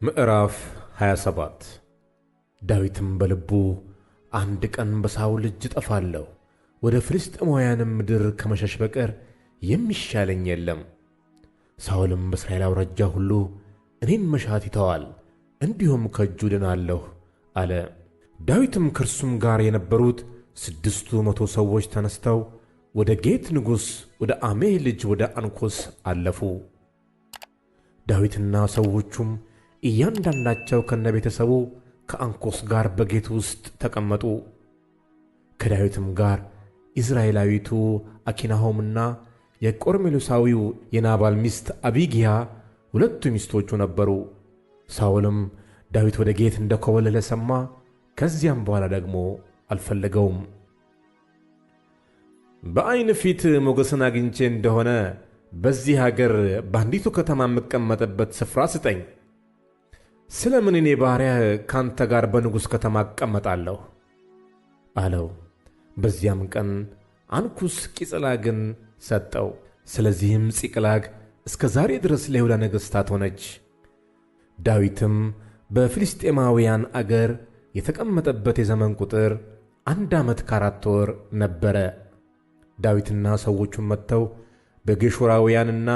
ምዕራፍ 27 ዳዊትም በልቡ አንድ ቀን በሳውል እጅ እጠፋለሁ፣ ወደ ፍልስጥኤማውያንም ምድር ከመሸሽ በቀር የሚሻለኝ የለም። ሳውልም በእስራኤል አውራጃ ሁሉ እኔን መሻት ይተዋል፣ እንዲሁም ከእጁ ድናለሁ አለ። ዳዊትም ከእርሱም ጋር የነበሩት 600 ሰዎች ተነስተው ወደ ጌት ንጉሥ ወደ አሜህ ልጅ ወደ አንኩስ አለፉ። ዳዊትና ሰዎቹም እያንዳንዳቸው ከነቤተሰቡ ከአንኩስ ጋር በጌት ውስጥ ተቀመጡ። ከዳዊትም ጋር ኢይዝራኤላዊቱ አኪናሆምና የቆርሜሎሳዊው የናባል ሚስት አቢግያ ሁለቱ ሚስቶቹ ነበሩ። ሳኦልም ዳዊት ወደ ጌት እንደ ኮበለለ ሰማ። ከዚያም በኋላ ደግሞ አልፈለገውም። በዐይን ፊት ሞገስን አግኝቼ እንደሆነ በዚህ አገር በአንዲቱ ከተማ የምቀመጥበት ስፍራ ስጠኝ። ስለ ምን እኔ ባሪያህ ካንተ ጋር በንጉሥ ከተማ እቀመጣለሁ አለው። በዚያም ቀን አንኩስ ጺቅላግን ሰጠው። ስለዚህም ጺቅላግ እስከ ዛሬ ድረስ ለይሁዳ ነገሥታት ሆነች። ዳዊትም በፍልስጥኤማውያን አገር የተቀመጠበት የዘመን ቁጥር 1 ዓመት ከ4 ወር ነበረ። ዳዊትና ሰዎቹም መጥተው በጌሹራውያንና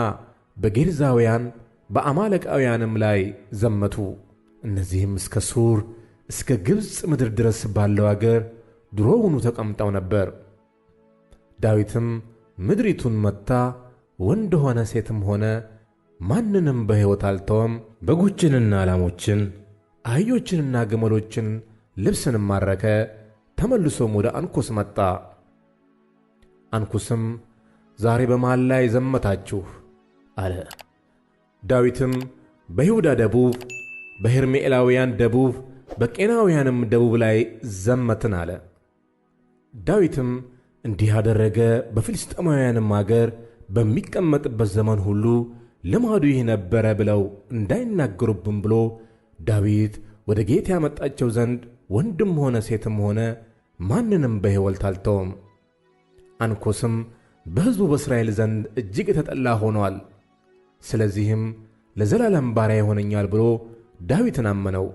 በጌርዛውያን በአማሌቃውያንም ላይ ዘመቱ። እነዚህም እስከ ሱር እስከ ግብፅ ምድር ድረስ ባለው አገር ድሮውኑ ተቀምጠው ነበር። ዳዊትም ምድሪቱን መታ፣ ወንድ ሆነ ሴትም ሆነ ማንንም በሕይወት አልተወም። በጎችንና ላሞችን፣ አህዮችንና ግመሎችን፣ ልብስንም ማረከ። ተመልሶም ወደ አንኩስ መጣ። አንኩስም ዛሬ በማን ላይ ዘመታችሁ አለ። ዳዊትም በይሁዳ ደቡብ፣ በሄርሜኤላውያን ደቡብ፣ በቄናውያንም ደቡብ ላይ ዘመትን አለ። ዳዊትም እንዲህ አደረገ። በፍልስጥኤማውያንም አገር በሚቀመጥበት ዘመን ሁሉ ልማዱ ይህ ነበረ ብለው እንዳይናገሩብን ብሎ ዳዊት ወደ ጌት ያመጣቸው ዘንድ ወንድም ሆነ ሴትም ሆነ ማንንም በሕይወት አልተወም። አንኩስም በሕዝቡ በእስራኤል ዘንድ እጅግ የተጠላ ሆኗል። ስለዚህም ለዘላለም ባሪያ ይሆነኛል ብሎ ዳዊትን አመነው።